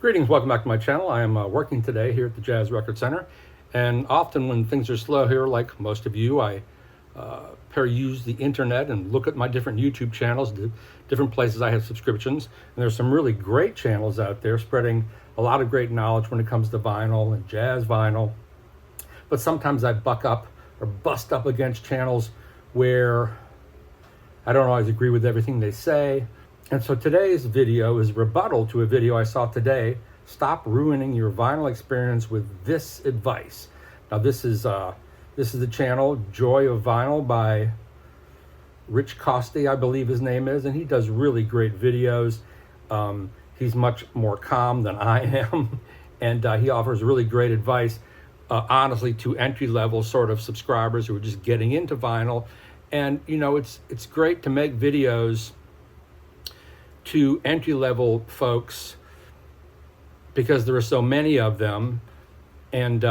Greetings, welcome back to my channel. I am working today here at the Jazz Record Center, and often when things are slow here, like most of you, I peruse the internet and look at my different YouTube channels, the different places I have subscriptions, and there's some really great channels out there spreading a lot of great knowledge when it comes to vinyl and jazz vinyl. But sometimes I buck up or bust up against channels where I don't always agree with everything they say. And so today's video is rebuttal to a video I saw today. Stop ruining your vinyl experience with this advice. Now this is the channel Joy of Vinyl by Rich Costi, I believe his name is, and he does really great videos. He's much more calm than I am, and he offers really great advice, honestly, to entry-level sort of subscribers who are just getting into vinyl. And you know, it's great to make videos to entry-level folks because there are so many of them, and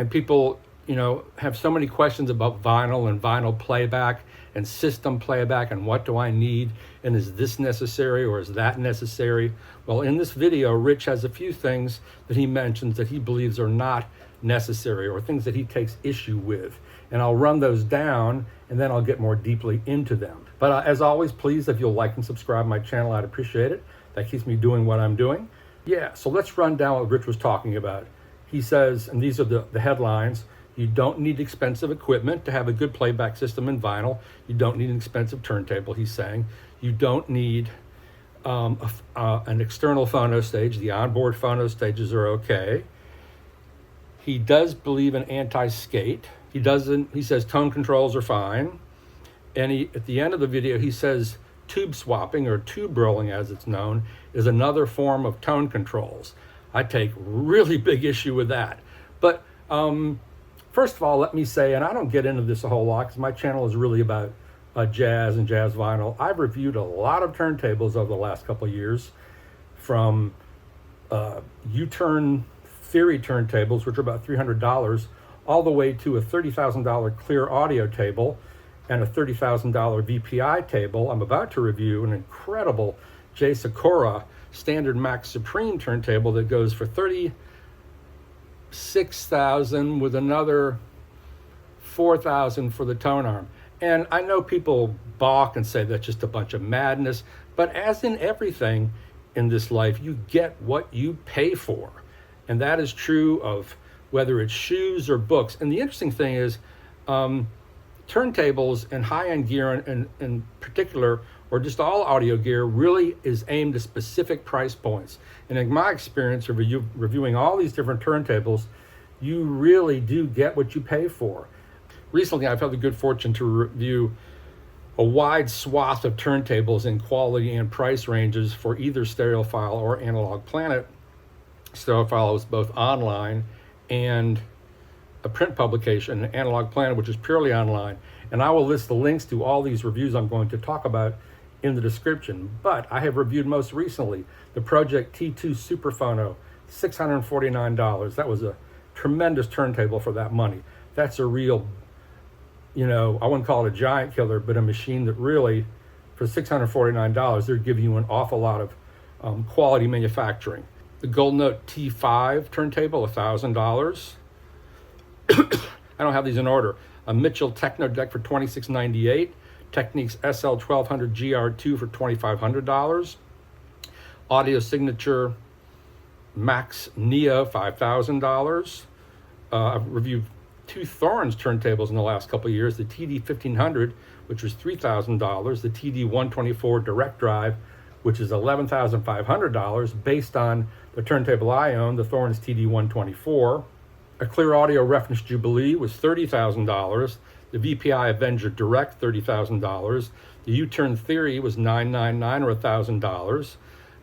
people, you know, have so many questions about vinyl and vinyl playback and system playback and what do I need and is this necessary or is that necessary. Well, in this video, Rich has a few things that he mentions that he believes are not necessary or things that he takes issue with, and I'll run those down and then I'll get more deeply into them. But as always, please, if you'll like and subscribe my channel, I'd appreciate it. That keeps me doing what I'm doing. Yeah, so let's run down what Rich was talking about. He says, and these are the headlines: you don't need expensive equipment to have a good playback system in vinyl. You don't need an expensive turntable, he's saying. You don't need an external phono stage. The onboard phono stages are okay. He does believe in anti-skate. He says tone controls are fine. And at the end of the video, he says tube swapping, or tube rolling as it's known, is another form of tone controls. I take really big issue with that. But first of all, let me say, and I don't get into this a whole lot because my channel is really about jazz and jazz vinyl. I've reviewed a lot of turntables over the last couple of years, from U-turn theory turntables, which are about $300, all the way to a $30,000 clear audio table and a $30,000 VPI table. I'm about to review an incredible J. Sakura Standard Max Supreme turntable that goes for $36,000 with another $4,000 for the tone arm. And I know people balk and say that's just a bunch of madness, but as in everything in this life, you get what you pay for. And that is true of whether it's shoes or books. And the interesting thing is, turntables and high-end gear in particular, or just all audio gear, really is aimed at specific price points. And in my experience of reviewing all these different turntables, you really do get what you pay for. Recently, I've had the good fortune to review a wide swath of turntables in quality and price ranges for either Stereophile or Analog Planet. Stereophile is both online and a print publication, Analog Planet, which is purely online. And I will list the links to all these reviews I'm going to talk about in the description. But I have reviewed most recently the Project T2 Super Phono, $649. That was a tremendous turntable for that money. That's a real, you know, I wouldn't call it a giant killer, but a machine that really, for $649, they're giving you an awful lot of quality manufacturing. The Gold Note T5 turntable, $1,000. I don't have these in order. A Mitchell Techno Deck for $26.98. Technics SL1200 GR2 for $2,500. Audio Signature Max Neo, $5,000. I've reviewed two Thorns turntables in the last couple of years. The TD1500, which was $3,000. The TD124 Direct Drive, which is $11,500, based on the turntable I own, the Thorns TD124. A Clear Audio Reference Jubilee was $30,000. The VPI Avenger Direct, $30,000. The U-turn Theory was $999 or $1,000.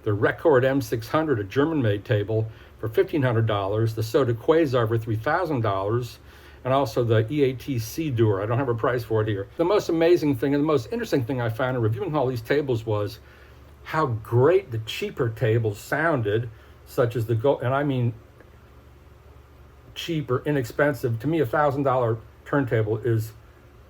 The Record M600, a German-made table, for $1,500. The Soda Quasar for $3,000. And also the EAT C-Dur. I don't have a price for it here. The most amazing thing and the most interesting thing I found in reviewing all these tables was how great the cheaper tables sounded, such as the Gold, and I mean cheap or inexpensive. To me, $1,000 turntable is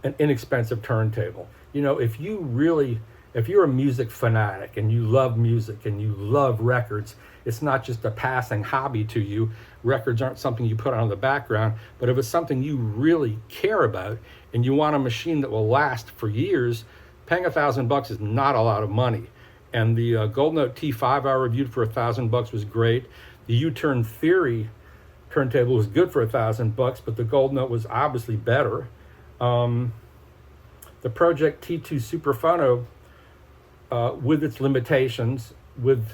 an inexpensive turntable. You know, if you really If you're a music fanatic and you love music and you love records, it's not just a passing hobby to you. Records aren't something you put on in the background, but if it's something you really care about and you want a machine that will last for years, paying $1,000 is not a lot of money. And the Gold Note T5 I reviewed for $1,000 was great. The U-Turn Theory turntable was good for $1,000, but the Gold Note was obviously better. The Project T2 Super Phono, with its limitations, with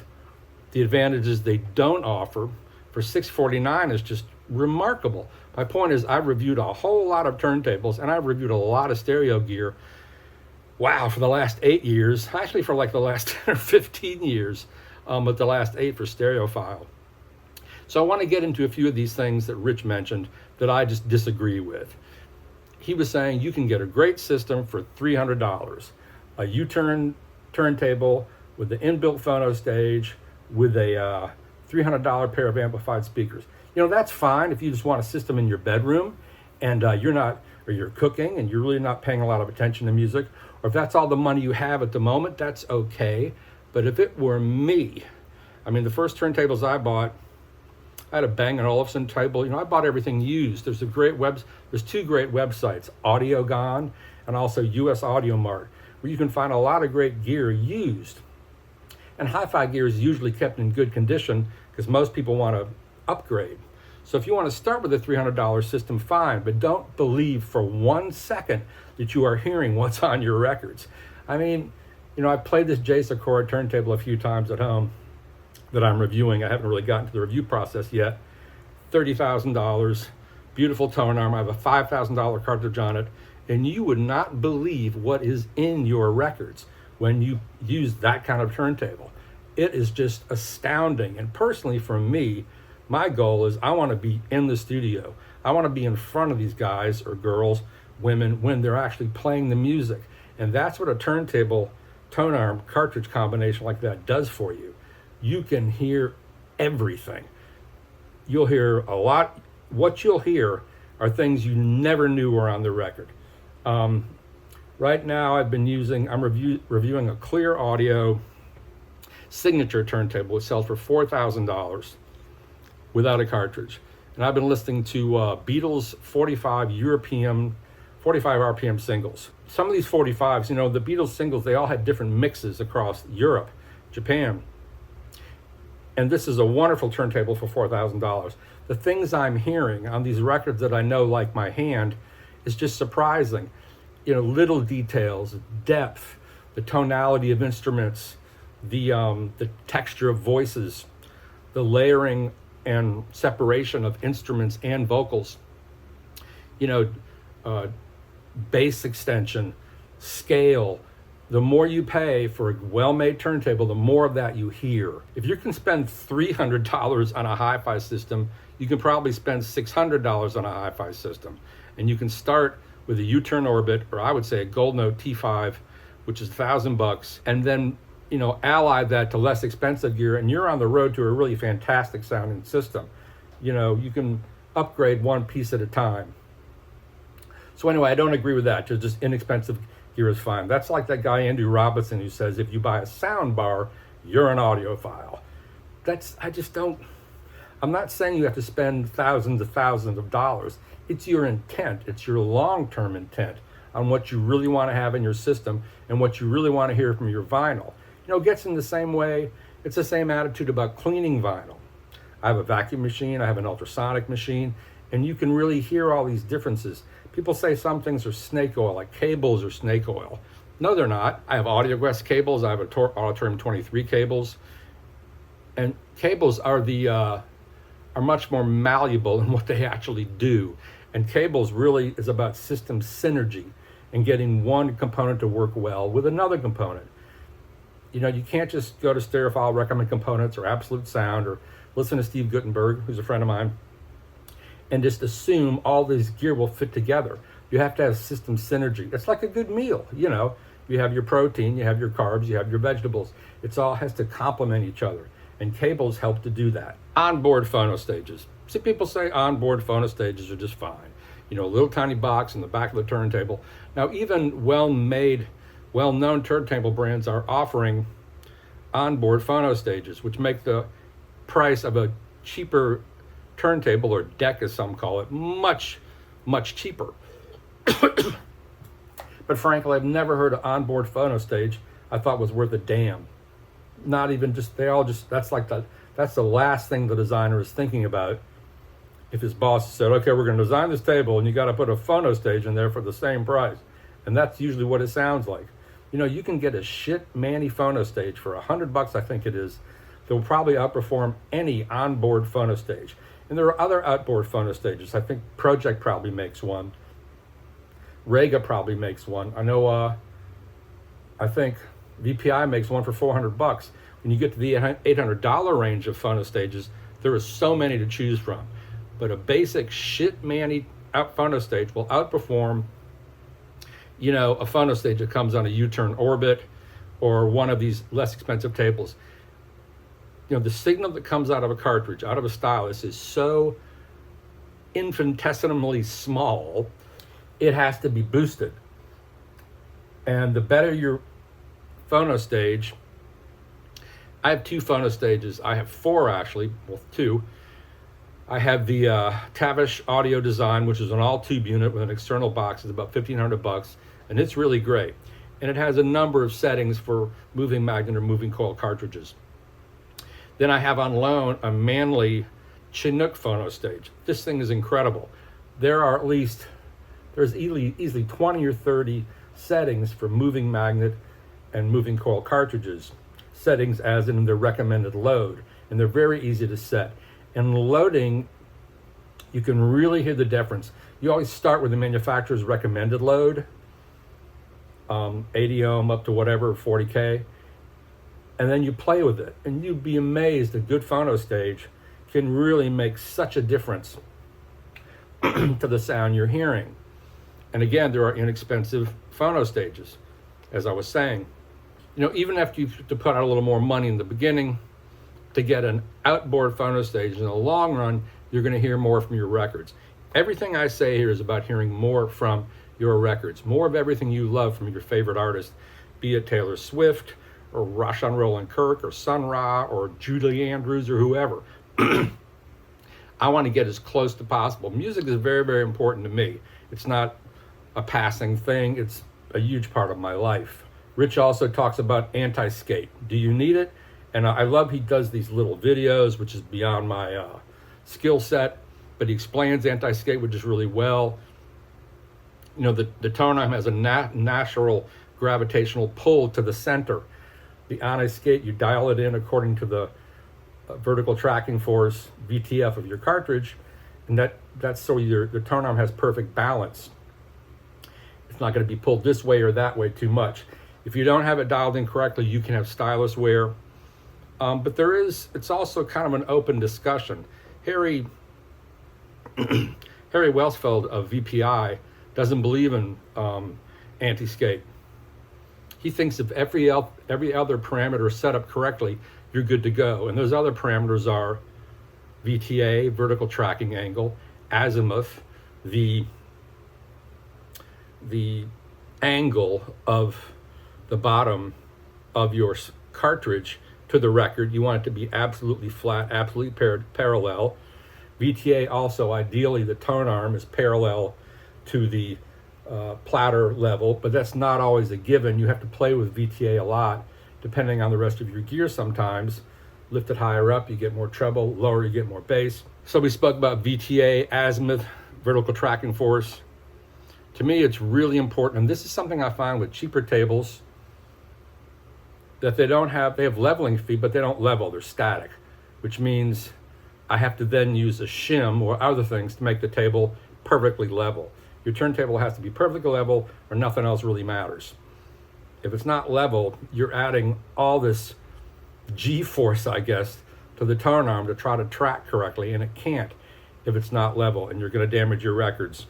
the advantages they don't offer, for $649 is just remarkable. My point is, I've reviewed a whole lot of turntables and I've reviewed a lot of stereo gear. Wow, for the last 8 years, actually for like the last 10 or 15 years, but the last 8 for stereophile. So I want to get into a few of these things that Rich mentioned that I just disagree with. He was saying you can get a great system for $300, a U-turn turntable with the inbuilt phono stage, with a $300 pair of amplified speakers. You know, that's fine if you just want a system in your bedroom and you're cooking and you're really not paying a lot of attention to music, or if that's all the money you have at the moment, that's okay. But if it were me, I mean, the first turntables I bought, I had a Bang & Olufsen table. You know, I bought everything used. There's two great websites, AudioGone and also US Audio Mart, where you can find a lot of great gear used. And hi-fi gear is usually kept in good condition because most people want to upgrade. So if you want to start with a $300 system, fine, but don't believe for 1 second that you are hearing what's on your records. I mean, you know, I've played this Jay Sakura turntable a few times at home that I'm reviewing. I haven't really gotten to the review process yet. $30,000, beautiful tone arm. I have a $5,000 cartridge on it, and you would not believe what is in your records when you use that kind of turntable. It is just astounding. And personally, for me, my goal is I want to be in the studio. I want to be in front of these guys or girls, women, when they're actually playing the music. And that's what a turntable tone arm cartridge combination like that does for you. You can hear everything. You'll hear a lot. What you'll hear are things you never knew were on the record. Right now I'm reviewing a Clear Audio signature turntable. It sells for $4,000 without a cartridge. And I've been listening to Beatles 45 RPM singles. Some of these 45s, you know, the Beatles singles, they all had different mixes across Europe, Japan. And this is a wonderful turntable for $4,000. The things I'm hearing on these records that I know like my hand is just surprising. You know, little details, depth, the tonality of instruments, the texture of voices, the layering and separation of instruments and vocals. You know, bass extension, scale. The more you pay for a well-made turntable, the more of that you hear. If you can spend $300 on a hi-fi system, you can probably spend $600 on a hi-fi system. And you can start with a U-turn Orbit, or I would say a Gold Note T5, which is $1,000, and then, you know, ally that to less expensive gear, and you're on the road to a really fantastic sounding system. You know, you can upgrade one piece at a time. So anyway, I don't agree with that. Just inexpensive gear is fine. That's like that guy Andrew Robinson who says if you buy a sound bar, you're an audiophile. I'm not saying you have to spend thousands of dollars. It's your intent. It's your long-term intent on what you really want to have in your system and what you really want to hear from your vinyl. You know, it gets in the same way. It's the same attitude about cleaning vinyl. I have a vacuum machine. I have an ultrasonic machine, and you can really hear all these differences. People say some things are snake oil, like cables are snake oil. No, they're not. I have AudioGuest cables. I have Auditorium 23 cables. And cables are much more malleable in what they actually do. And cables really is about system synergy and getting one component to work well with another component. You know, you can't just go to Stereophile, recommend components, or Absolute Sound, or listen to Steve Guttenberg, who's a friend of mine, and just assume all this gear will fit together. You have to have system synergy. It's like a good meal, you know. You have your protein, you have your carbs, you have your vegetables. It all has to complement each other, and cables help to do that. Onboard phono stages. See, people say onboard phono stages are just fine. You know, a little tiny box in the back of the turntable. Now, even well-made well-known turntable brands are offering onboard phono stages, which make the price of a cheaper turntable, or deck as some call it, much, much cheaper. But frankly, I've never heard an onboard phono stage I thought was worth a damn. Not even just, that's the last thing the designer is thinking about. If his boss said, okay, we're going to design this table and you got to put a phono stage in there for the same price. And that's usually what it sounds like. You know, you can get a shit Manny phono stage for $100, I think it is. They'll probably outperform any onboard phono stage. And there are other outboard phono stages. I think Project probably makes one. Rega probably makes one. I know, I think VPI makes one for $400. When you get to the $800 range of phono stages, there are so many to choose from. But a basic shit Manny phono stage will outperform, you know, a phono stage that comes on a U-turn orbit or one of these less expensive tables. You know, the signal that comes out of a cartridge, out of a stylus, is so infinitesimally small, it has to be boosted. And the better your phono stage, I have 2 phono stages. I have 4 actually, well 2. I have the Tavish Audio Design, which is an all-tube unit with an external box. It's about $1,500, and it's really great. And it has a number of settings for moving magnet or moving coil cartridges. Then I have on loan a Manley Chinook phono stage. This thing is incredible. There's easily 20 or 30 settings for moving magnet and moving coil cartridges. Settings as in the recommended load, and they're very easy to set. And loading, you can really hear the difference. You always start with the manufacturer's recommended load, 80 ohm up to whatever, 40K, and then you play with it. And you'd be amazed a good phono stage can really make such a difference to the sound you're hearing. And again, there are inexpensive phono stages, as I was saying. You know, even after you have to put out a little more money in the beginning to get an outboard phono stage, in the long run, you're going to hear more from your records. Everything I say here is about hearing more from your records, more of everything you love from your favorite artist, be it Taylor Swift or Rashawn Roland Kirk or Sun Ra or Julie Andrews or whoever. I want to get as close to possible. Music is very, very important to me. It's not a passing thing. It's a huge part of my life. Rich also talks about anti-skate. Do you need it? And I love he does these little videos, which is beyond my skill set, but he explains anti-skate, which is really well. You know, the tone arm has a natural gravitational pull to the center. The anti-skate, you dial it in according to the vertical tracking force, VTF of your cartridge, and that's so the tone arm has perfect balance. It's not going to be pulled this way or that way too much. If you don't have it dialed in correctly, you can have stylus wear. But it's also kind of an open discussion. Harry Welsfeld of VPI doesn't believe in anti-skate. He thinks if every other parameter is set up correctly, you're good to go. And those other parameters are VTA, vertical tracking angle, azimuth, the angle of the bottom of your cartridge to the record. You want it to be absolutely flat, absolutely parallel. VTA also, ideally, the tone arm is parallel to the platter level, but that's not always a given. You have to play with VTA a lot, depending on the rest of your gear sometimes. Lift it higher up, you get more treble. Lower, you get more bass. So we spoke about VTA, azimuth, vertical tracking force. To me, it's really important, and this is something I find with cheaper tables, that they have leveling feet, but they don't level, they're static, which means I have to then use a shim or other things to make the table perfectly level. Your turntable has to be perfectly level or nothing else really matters. If it's not level, you're adding all this G-force, I guess, to the tone arm to try to track correctly, and it can't if it's not level, and you're going to damage your records.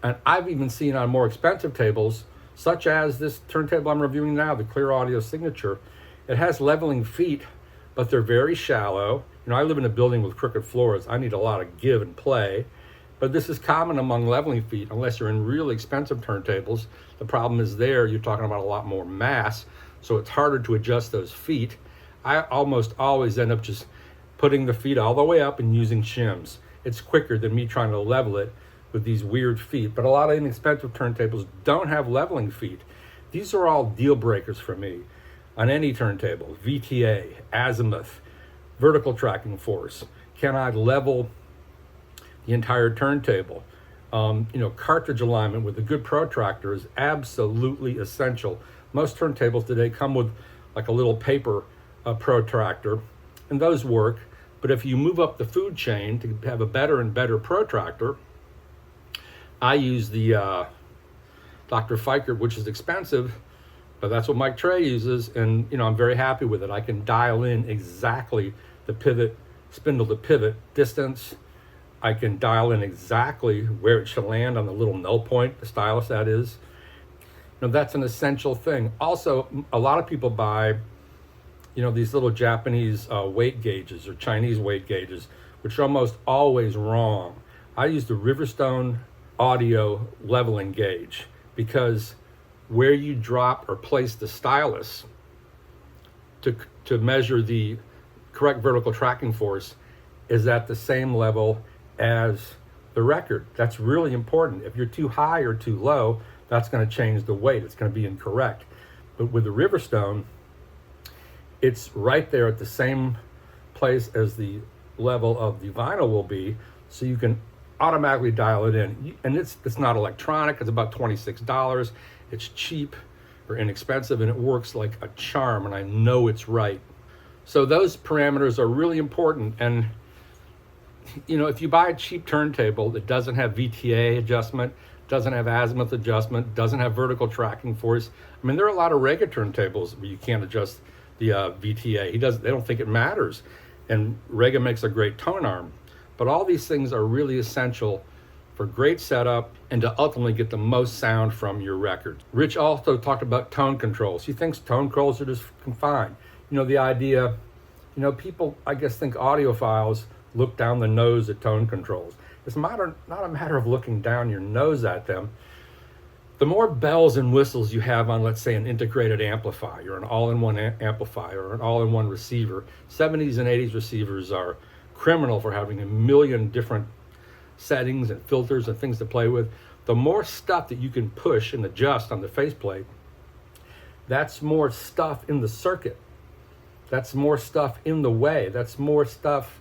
And I've even seen on more expensive tables, such as this turntable I'm reviewing now, the Clear Audio Signature, it has leveling feet, but they're very shallow. You know, I live in a building with crooked floors. I need a lot of give and play, But this is common among leveling feet, unless you're in really expensive turntables. The problem is there, you're talking about a lot more mass, so it's harder to adjust those feet. I almost always end up just putting the feet all the way up and using shims. It's quicker than me trying to level it with these weird feet. But a lot of inexpensive turntables don't have leveling feet. These are all deal breakers for me on any turntable. VTA, azimuth, vertical tracking force. Can I level the entire turntable? Cartridge alignment with a good protractor is absolutely essential. Most turntables today come with like a little paper protractor, and those work. But if you move up the food chain to have a better and better protractor, I use the Dr. Fikert, which is expensive, but that's what Mike Trey uses, and I'm very happy with it. I can dial in exactly the pivot, spindle to pivot distance. I can dial in exactly where it should land on the little null point, the stylus that is. That's an essential thing. Also, a lot of people buy, these little Japanese weight gauges or Chinese weight gauges, which are almost always wrong. I use the Riverstone audio leveling gauge because where you drop or place the stylus to measure the correct vertical tracking force is at the same level as the record. That's really important. If you're too high or too low, that's going to change the weight. It's going to be incorrect. But with the Riverstone, it's right there at the same place as the level of the vinyl will be, so you can automatically dial it in. And it's not electronic. It's about $26. It's cheap or inexpensive, and it works like a charm, and I know it's right. So those parameters are really important. And if you buy a cheap turntable that doesn't have VTA adjustment, doesn't have azimuth adjustment, doesn't have vertical tracking force, there are a lot of Rega turntables where you can't adjust the VTA. They don't think it matters, and Rega makes a great tone arm. But all these things are really essential for great setup and to ultimately get the most sound from your record. Rich also talked about tone controls. He thinks tone controls are just confined. The idea, people, I guess, think audiophiles look down the nose at tone controls. It's not a matter of looking down your nose at them. The more bells and whistles you have on, let's say, an integrated amplifier, an all-in-one amplifier, or an all-in-one receiver. 70s and 80s receivers are criminal for having a million different settings and filters and things to play with. The more stuff that you can push and adjust on the faceplate, that's more stuff in the circuit. That's more stuff in the way. That's more stuff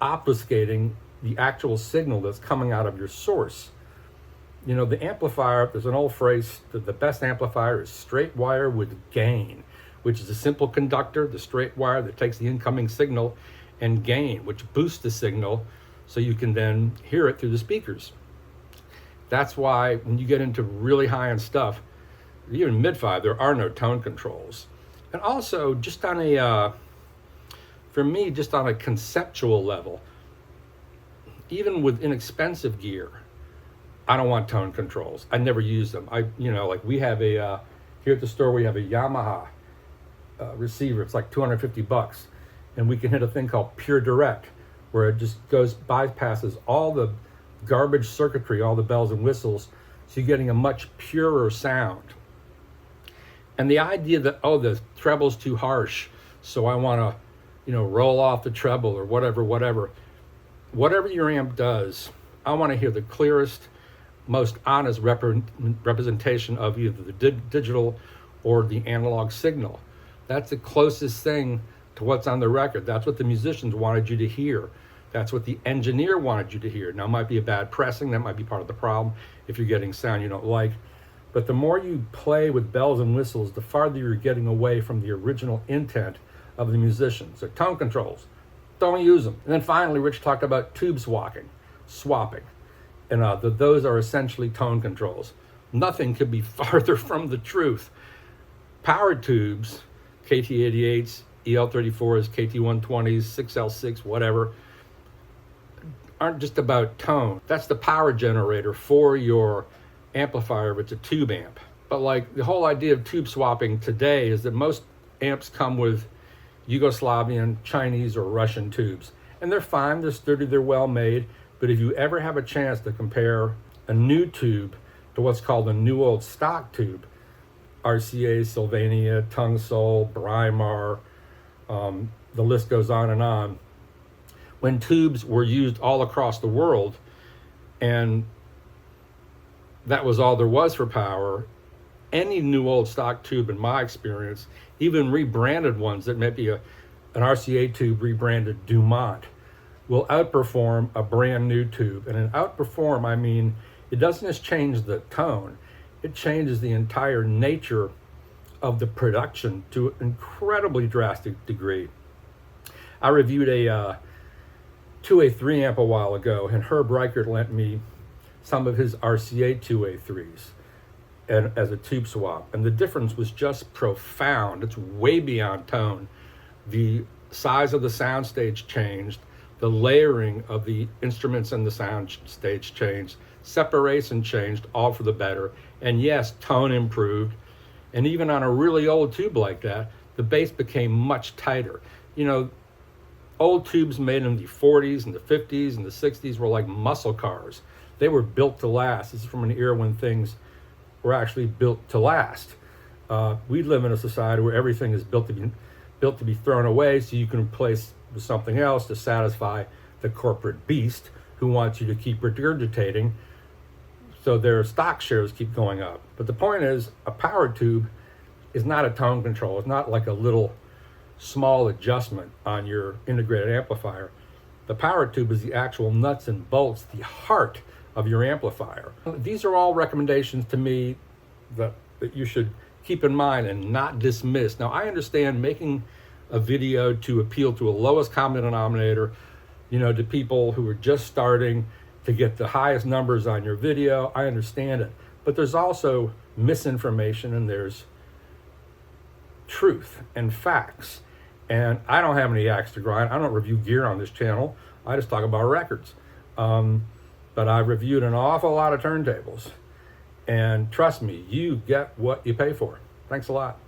obfuscating the actual signal that's coming out of your source. The amplifier, there's an old phrase that the best amplifier is straight wire with gain, which is a simple conductor, the straight wire that takes the incoming signal, and gain, which boosts the signal so you can then hear it through the speakers. That's why when you get into really high-end stuff, even mid-5, there are no tone controls. And also, just on a conceptual level, even with inexpensive gear, I don't want tone controls. I never use them. Like we have here at the store, we have a Yamaha receiver. It's like $250, and we can hit a thing called Pure Direct, where it just bypasses all the garbage circuitry, all the bells and whistles, so you're getting a much purer sound. And the idea that, the treble's too harsh, so I want to, roll off the treble or whatever your amp does, I want to hear the clearest, most honest representation of either the digital or the analog signal. That's the closest thing to what's on the record. That's what the musicians wanted you to hear. That's what the engineer wanted you to hear. Now, it might be a bad pressing. That might be part of the problem if you're getting sound you don't like. But the more you play with bells and whistles, the farther you're getting away from the original intent of the musician. So tone controls, don't use them. And then finally, Rich talked about tube swapping. And those are essentially tone controls. Nothing could be farther from the truth. Powered tubes, KT88s, EL34s, KT120s, 6L6, whatever, aren't just about tone. That's the power generator for your amplifier if it's a tube amp. But like the whole idea of tube swapping today is that most amps come with Yugoslavian, Chinese, or Russian tubes. And they're fine, they're sturdy, they're well made, But if you ever have a chance to compare a new tube to what's called a new old stock tube, RCA, Sylvania, Tungsol, Brimar, the list goes on and on. When tubes were used all across the world, and that was all there was for power, any new old stock tube, in my experience, even rebranded ones that may be an RCA tube rebranded Dumont, will outperform a brand new tube. And in outperform, I mean, it doesn't just change the tone, it changes the entire nature of the production to an incredibly drastic degree. I reviewed a 2A3 amp a while ago, and Herb Reichert lent me some of his RCA 2A3s and as a tube swap, and the difference was just profound. It's way beyond tone. The size of the soundstage changed, the layering of the instruments in the sound stage changed, separation changed, all for the better. And yes, tone improved. And even on a really old tube like that, the bass became much tighter. You know, old tubes made in the 40s and the 50s and the 60s were like muscle cars. They were built to last. This is from an era when things were actually built to last. We live in a society where everything is built to be thrown away so you can replace with something else to satisfy the corporate beast who wants you to keep regurgitating, so their stock shares keep going up. But the point is, a power tube is not a tone control. It's not like a little small adjustment on your integrated amplifier. The power tube is the actual nuts and bolts, the heart of your amplifier. These are all recommendations to me that you should keep in mind and not dismiss. Now, I understand making a video to appeal to a lowest common denominator, you know, to people who are just starting, to get the highest numbers on your video. I understand it. But there's also misinformation and there's truth and facts. And I don't have any axe to grind. I don't review gear on this channel. I just talk about records. But I've reviewed an awful lot of turntables. And trust me, you get what you pay for. Thanks a lot.